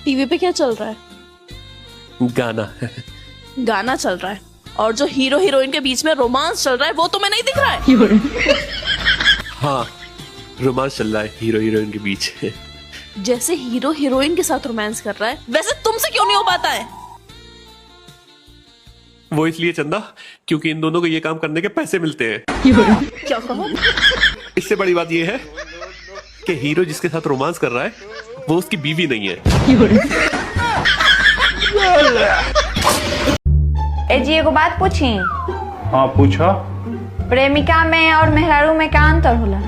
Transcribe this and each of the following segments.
TV पे क्या चल रहा है? गाना। गाना चल रहा है और जो हीरो हीरोइन के बीच में रोमांस चल रहा है वो तुम्हें नहीं दिख रहा है? हाँ, रोमांस चल रहा है हीरो हीरोइन के बीच। जैसे हीरो हीरोइन के साथ रोमांस कर रहा है वैसे तुमसे क्यों नहीं हो पाता है? वो इसलिए चंदा क्योंकि इन दोनों को ये काम करने के पैसे मिलते हैं। क्या कहो? इससे बड़ी बात ये है कि हीरो जिसके साथ रोमांस कर रहा है वो उसकी बीवी नहीं है। ए जी एगो बात पूछी। हाँ पूछो। प्रेमिका में और मेहरारू में क्या अंतर होला?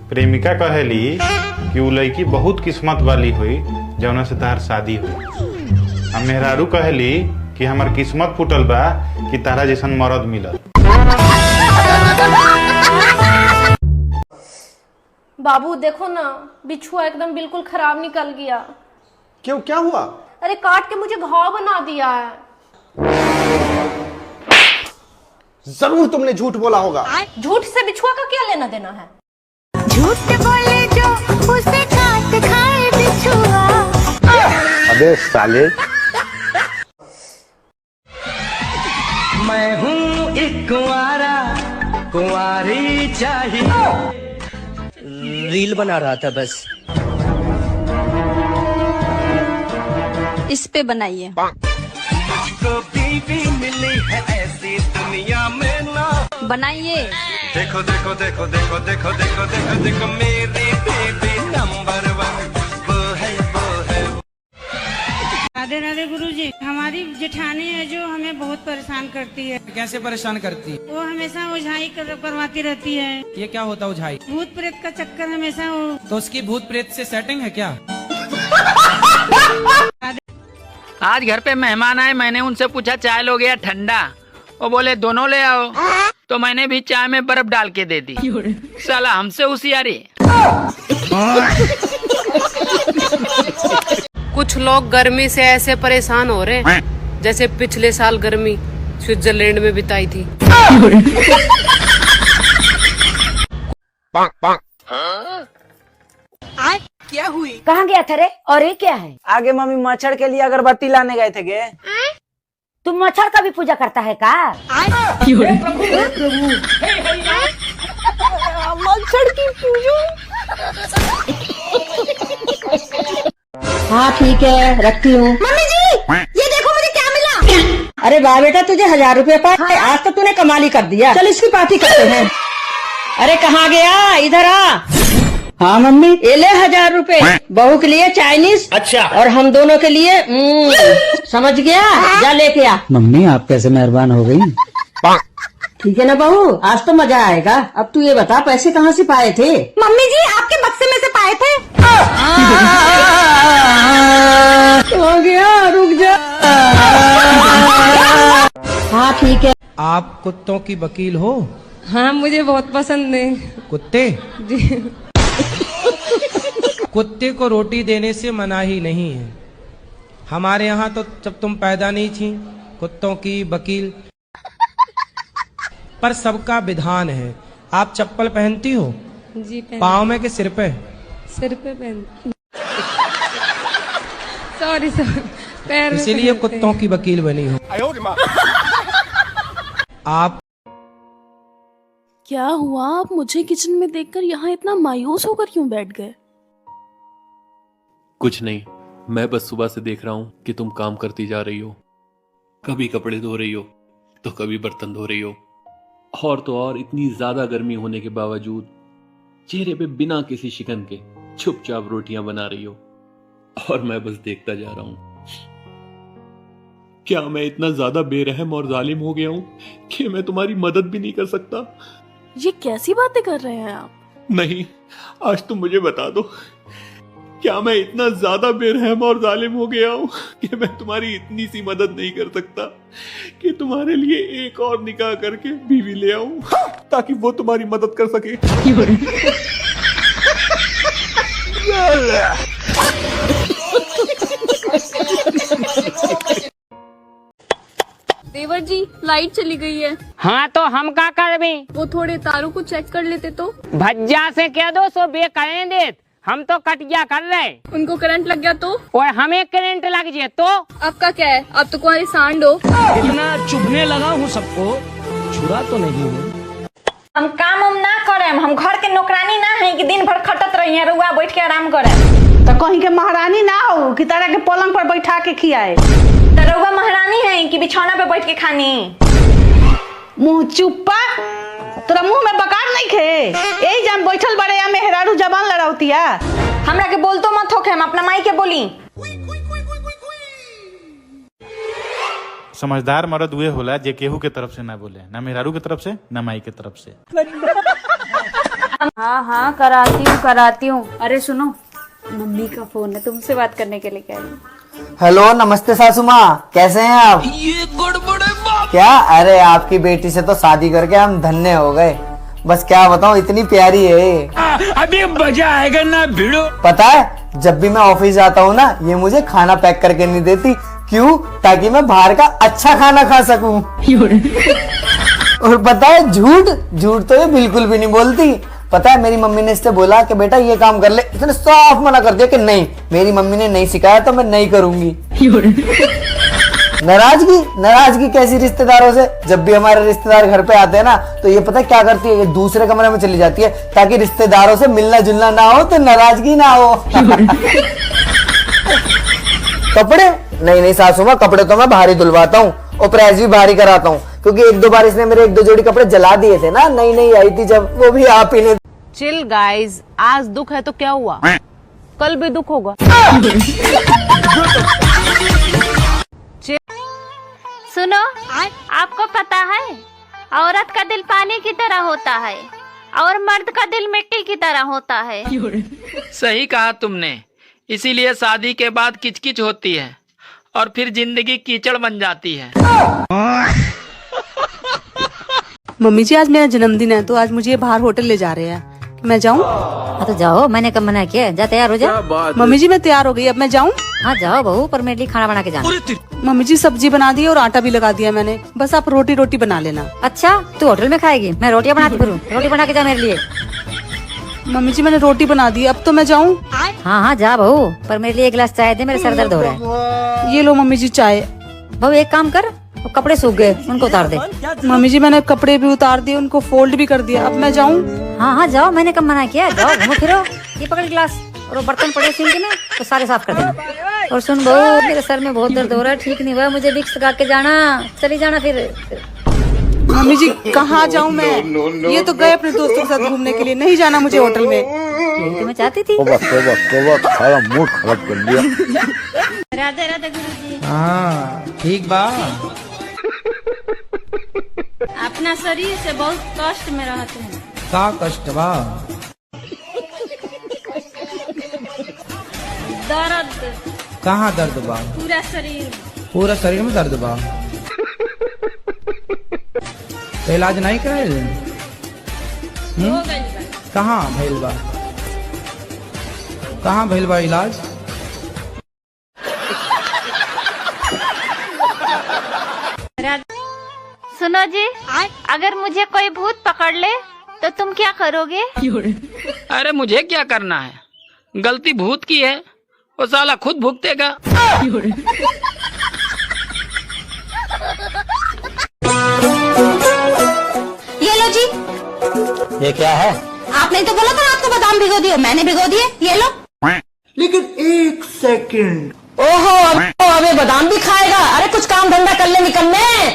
प्रेमिका कहेली कि उ लड़की बहुत किस्मत वाली हुई जौना से तार शादी हुई। आ मेहरारू कहेली कि हमार किस्मत फूटल बा कि तारा जैसन मर्द मिलल। बाबू देखो ना, बिछुआ एकदम बिल्कुल खराब निकल गया। क्यों, क्या हुआ? अरे काट के मुझे घाव बना दिया है। जरूर तुमने झूठ बोला होगा। झूठ से बिछुआ का क्या लेना देना है? झूठ बोले जो उसे काट खाए बिछुआ। अबे साले। मैं हूँ एक कुंवारा, कुंवारी चाहिए। रील बना रहा था बस। इस पे बनाइए। मुझको बीवी मिली है ऐसी दुनिया में ना। बनाइए। देखो देखो देखो देखो देखो देखो देखो देखो मेरी बेबी नंबर 1 वो है वो है। राधे राधे गुरुजी, हमारी जेठानी है जो हमें बहुत परेशान करती है। कैसे परेशान करती है? वो हमेशा ओझाई करवाती रहती है। ये क्या होता है ओझाई? भूत प्रेत का चक्कर हमेशा वो। तो उसकी भूत प्रेत से सेटिंग है क्या? आज घर पे मेहमान आए, मैंने उनसे पूछा चाय लोगे या ठंडा? वो बोले दोनों ले आओ। तो मैंने भी चाय में बर्फ डाल के दे दी। साला हमसे होशियारी। कुछ लोग गर्मी से ऐसे परेशान हो रहे हैं जैसे पिछले साल गर्मी स्विट्जरलैंड में बिताई थी। क्या हुई? कहाँ गया था रे? और ये क्या है? आगे मम्मी मच्छर के लिए अगरबत्ती लाने गए थे गे। तुम मच्छर का भी पूजा करता है का? मच्छर की पूजा। हाँ ठीक है, रखती हूँ। मम्मी जी ये देखो मुझे क्या मिला। अरे वाह बेटा, तुझे 1000 रुपए पाए। आज तो तूने कमाल ही कर दिया। चल इसकी पार्टी करते हैं। अरे कहाँ गया? इधर आ। हाँ मम्मी, ये ले 1000 रुपए। बहू के लिए चाइनीज। अच्छा। और हम दोनों के लिए समझ गया? जा लेके आ। मम्मी आप कैसे मेहरबान हो गई। ठीक है ना बहू, आज तो मजा आएगा। अब तू ये बता पैसे कहाँ से पाए थे? मम्मी जी आपके बक्से में से पाए थे। हो गया, रुक जा। हाँ ठीक है। आप कुत्तों की वकील हो? हाँ मुझे बहुत पसंद है कुत्ते। जी। कुत्ते को रोटी देने से मनाही नहीं है। हमारे यहाँ तो जब तुम पैदा नहीं थी कुत्तों की वकील। पर सबका विधान है। आप चप्पल पहनती हो? जी पाँव में के सिर पे? सिर पे पहन। सॉरी पैर में। इसीलिए कुत्तों की वकील बनी हो आप। क्या हुआ? आप मुझे किचन में देखकर यहाँ इतना मायूस होकर क्यों बैठ गए? कुछ नहीं, मैं बस सुबह से देख रहा हूं कि तुम काम करती जा रही हो। कभी कपड़े धो रही हो तो कभी बर्तन धो रही हो। और तो और इतनी ज्यादा गर्मी होने के बावजूद चेहरे पे बिना किसी शिकन के चुपचाप रोटियां बना रही हो। और मैं बस देखता जा रहा हूं। क्या मैं इतना ज्यादा बेरहम और जालिम हो गया हूं कि मैं तुम्हारी मदद भी नहीं कर सकता? ये कैसी बातें कर रहे हैं आप? नहीं, आज तुम मुझे बता दो, क्या मैं इतना ज्यादा बेरहम और जालिम हो गया हूं कि मैं तुम्हारी इतनी सी मदद नहीं कर सकता कि तुम्हारे लिए एक और निकाह करके बीवी ले आऊं ताकि वो तुम्हारी मदद कर सके? देवर जी लाइट चली गई है। हाँ तो हम क्या करबे? वो थोड़े तारों को चेक कर लेते तो। भज्जा से कह दो सो बे कहें देत। हम तो कटिया कर रहे। उनको करंट लग गया तो? और हमें करंट लग जाए तो? आपका क्या है, आप तो कुंवारी सांड हो। इतना चुभने लगा हूँ सबको, छुरा तो नहीं है। हम काम हम ना करे, हम घर के नौकरानी ना है कि दिन भर खटत रही है, रुआ बैठ के आराम करे। तो कहीं के महारानी ना हो कि तरह के पलंग पर बैठा के खियाए। तो रुआ महारानी है कि बिछौना पे बैठ के खानी। मुंह चुप्पा, तोरा मुंह में बकार नहीं खे। यही जाम बैठल बड़े या मेहरारू जबान लड़ाउतिया। हमरा के बोल तो मत होके, हम अपना माई के बोली। समझदार मर्द हुए होला जे केहू के तरफ से ना बोले, ना मेहरारू के तरफ से ना माई के तरफ से। हाँ हाँ कराती हूँ। अरे सुनो, मम्मी का फोन है, तुमसे बात करने के लिए कह रही हूँ। हेलो, नमस्ते सासू माँ, कैसे हैं आप? ये गड़बड़ है बाप। क्या? अरे आपकी बेटी से तो शादी करके हम धन्य हो गए। बस क्या बताऊँ, इतनी प्यारी है। अभी मजा आएगा ना भिड़ो। पता है, जब भी मैं ऑफिस जाता हूँ ना, ये मुझे खाना पैक करके नहीं देती। क्यों? ताकि मैं बाहर का अच्छा खाना खा सकूं। और पता है, झूठ तो ये बिल्कुल भी नहीं बोलती। पता है, मेरी मम्मी ने इससे बोला कि बेटा ये काम कर ले, इसने साफ मना कर दिया कि नहीं, मेरी मम्मी ने नहीं सिखाया तो मैं नहीं करूंगी। नाराजगी कैसी रिश्तेदारों से? जब भी हमारे रिश्तेदार घर पे आते हैं ना, तो ये पता है क्या करती है, ये दूसरे कमरे में चली जाती है ताकि रिश्तेदारों से मिलना जुलना ना हो, तो नाराजगी ना हो। कपड़े नहीं सासू माँ, कपड़े तो मैं भारी धुलवाता हूँ और प्रेस भी भारी कराता हूँ, क्योंकि एक दो बार इसने मेरे एक दो जोड़ी कपड़े जला दिए थे ना, नई आई थी जब, वो भी आप ही ने। चिल गाइस, आज दुख है तो क्या हुआ, कल भी दुख होगा। सुनो, आपको पता है औरत का दिल पानी की तरह होता है और मर्द का दिल मिट्टी की तरह होता है। सही कहा तुमने, इसीलिए शादी के बाद किचकिच होती है और फिर जिंदगी कीचड़ बन जाती है। मम्मी जी, आज मेरा जन्मदिन है तो आज मुझे बाहर होटल ले जा रहे हैं, मैं जाऊँ? हाँ तो जाओ, मैंने कब मना किया? जा तैयार हो जा। मम्मी जी मैं तैयार हो गई, अब मैं जाऊँ? हाँ जाओ बहू, पर मेरे लिए खाना बना के जाना। मम्मी जी सब्जी बना दी और आटा भी लगा दिया मैंने, बस आप रोटी बना लेना। अच्छा, तू होटल में खाएगी? मैं रोटियां बनाती फिरूं, रोटी बना के जा मेरे लिए। मम्मी जी मैंने रोटी बना दी, अब तो मैं जाऊँ? हाँ जा बहू, पर मेरे लिए एक गिलास चाय दे, मेरे सर दर्द हो रहा है। ये लो मम्मी जी चाय। बहू एक काम कर, वो कपड़े सूख गए, उनको उतार दे। मम्मी जी मैंने कपड़े भी उतार दिए, उनको फोल्ड भी कर दिया, अब मैं जाऊँ? हाँ जाओ, मैंने कब मना किया? जाओ घूमो फिरो, ये पकड़ गिलास, और वो बर्तन पड़े सिंक में तो सारे साफ कर देना। और सुन बहू, मेरे सर में बहुत दर्द हो रहा है, ठीक नहीं हुआ, मुझे विक्स लगा के जाना, चली जाना फिर। मम्मी जी कहाँ जाऊँ मैं? ये तो गए अपने दोस्तों के साथ घूमने के लिए, नहीं जाना मुझे होटल में। यही तो मैं चाहती थी। सारा मूड खराब कर दिया। राधे राधे गुरुजी। हाँ ठीक बा। अपना शरीर से बहुत कष्ट में रहते हैं। का कष्ट बा? दर्द। कहाँ दर्द बा? पूरा शरीर। पूरा शरीर में दर्द बा? तो इलाज नहीं कराए? हो गइल बा। कहाँ भइल बा? कहाँ भइल बा इलाज? सुनो जी, अगर मुझे कोई भूत पकड़ ले तो तुम क्या करोगे? अरे मुझे क्या करना है, गलती भूत की है, वो साला खुद भुगतेगा। ये लो जी। ये क्या है? आपने तो बोला था आपको बादाम भिगो दिए, मैंने भिगो दिए, ये लो। लेकिन एक सेकंड। ओहो, अबे बादाम भी खाएगा? अरे कुछ काम धंधा कर ले निकलने,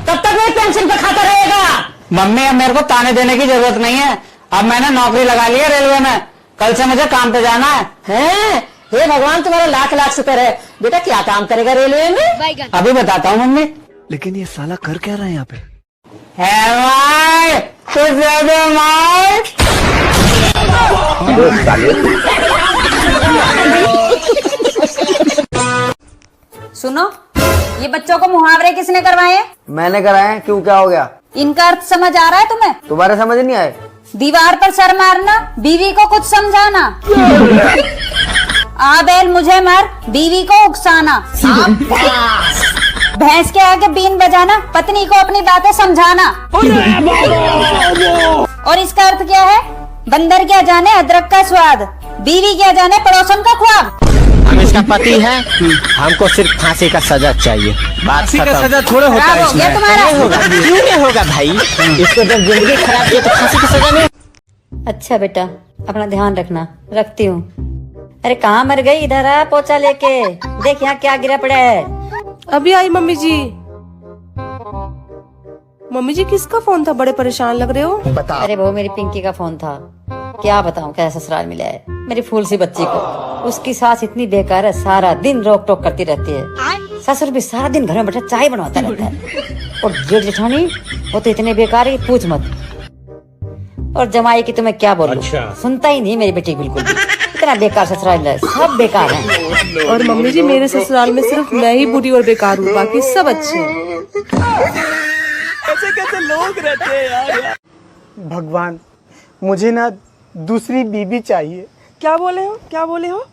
तब तक मैं पेंशन पे खाता रहेगा। मम्मी, अब मेरे को ताने देने की जरूरत नहीं है, अब मैंने नौकरी लगा ली है रेलवे में, कल से मुझे काम पे जाना है। हे भगवान, तुम्हारा लाख लाख शुक्र है। बेटा क्या काम करेगा रेलवे में? अभी बताता हूँ मम्मी। लेकिन ये साला कर क्या रहा है यहाँ पे? सुनो, ये बच्चों को मुहावरे किसने करवाए? मैंने कराए। क्यों, क्या हो गया? इनका अर्थ समझ आ रहा है तुम्हें? तुम्हारे समझ नहीं आए? दीवार पर सर मारना, बीवी को कुछ समझाना। आ बैल मुझे मार, बीवी को उकसाना। भैंस के आगे बीन बजाना, पत्नी को अपनी बातें समझाना। और इसका अर्थ क्या है? बंदर क्या जाने अदरक का स्वाद, बीवी क्या जाने पड़ोसन का ख्वाब। हम इसका पति है, हमको सिर्फ फांसी का सजा चाहिए। फांसी का सजा थोड़ा होता है इसमें। तुम्हारा होगा, क्यों नहीं होगा भाई? इसको जब जिंदगी खराब की तो फांसी की सजा नहीं। अच्छा बेटा, अपना ध्यान रखना। रखती हूँ। अरे कहाँ मर गई? इधर आ पोछा लेके देख यहाँ क्या गिरा पड़ा है। अभी आई मम्मी जी। मम्मी जी किसका फोन था? बड़े परेशान लग रहे हो। अरे वो मेरी पिंकी का फोन था। क्या बताऊं कैसा ससुराल मिला है मेरी फूल सी बच्ची को। उसकी सास इतनी बेकार है, सारा दिन रोक टोक करती रहती है। ससुर भी सारा दिन घर में बैठा चाय बनवाता रहता है। और जेठ जेठानी वो तो इतने बेकार है पूछ मत। और जमाई की तो मैं क्या बोलूं, सुनता ही नहीं मेरी बेटी बिल्कुल भी। इतना बेकार ससुराल है, सब बेकार है। और मम्मी जी मेरे ससुराल में सिर्फ मैं ही बुरी और बेकार हूँ, बाकी सब अच्छे हैं। ऐसे कैसे लोग रहते हैं यार। भगवान मुझे ना दूसरी बीबी चाहिए। क्या बोले हो? क्या बोले हो?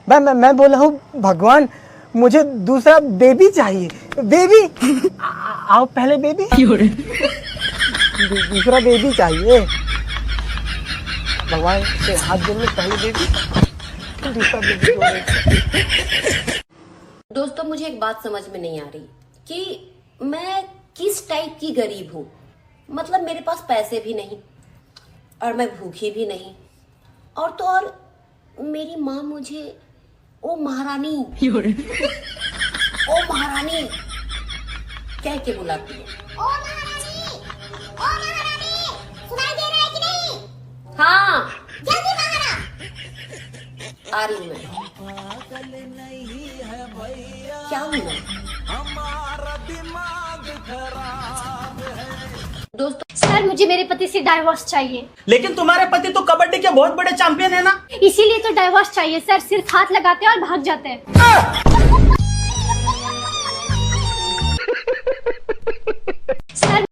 मैं बोला हूँ भगवान मुझे दूसरा बेबी चाहिए। बेबी आओ पहले बेबी। दूसरा बेबी चाहिए। भगवान से हाथ जोड़ लो, पहले बेबी दूसरा बेबी। दोस्तों मुझे एक बात समझ में नहीं आ रही कि मैं किस टाइप की गरीब हूँ। मतलब मेरे पास पैसे भी नहीं और मैं भूखी भी नहीं, और तो और मेरी माँ मुझे ओ महारानी कह के बुलाती है। ओ महारानी, सुनाई दे रहा है कि नहीं? हाँ जल्दी बाहर आ रही हूँ मैं। क्या हुआ? दोस्तों सर मुझे मेरे पति से डाइवोर्स चाहिए। लेकिन तुम्हारे पति तो कबड्डी के बहुत बड़े चैंपियन है ना। इसीलिए तो डाइवोर्स चाहिए सर। सिर्फ हाथ लगाते हैं और भाग जाते हैं। सर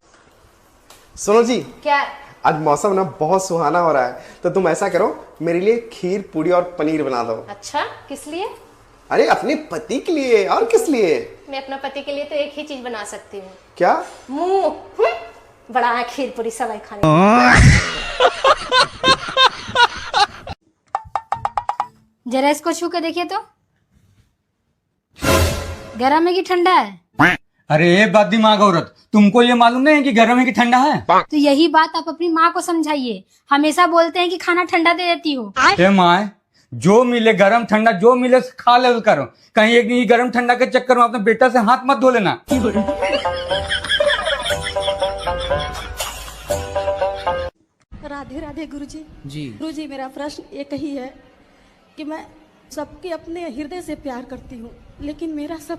सुनो जी, क्या? आज मौसम ना बहुत सुहाना हो रहा है, तो तुम ऐसा करो मेरे लिए खीर पूरी और पनीर बना दो। अच्छा किस लिए? अरे अपने पति के लिए, और किस लिए? मैं अपना पति के लिए तो एक ही चीज बना सकती हूँ। क्या? मुंह बड़ा है खीर पूरी सवाई खाने। जरा इसको छू के देखिए तो गर्म है कि ठंडा है? अरे बात दिमाग औरत, तुमको ये मालूम नहीं है कि गर्म है कि ठंडा है? तो यही बात आप अपनी माँ को समझाइए। हमेशा बोलते हैं कि खाना ठंडा दे देती हो। ए माँ, जो मिले गरम ठंडा जो मिले खा ले करो। कहीं एक नहीं गरम ठंडा के चक्कर में अपने बेटा से हाथ मत धो लेना। राधे राधे गुरुजी। जी गुरुजी मेरा प्रश्न एक ही है कि मैं सबके अपने हृदय से प्यार करती हूँ, लेकिन मेरा सब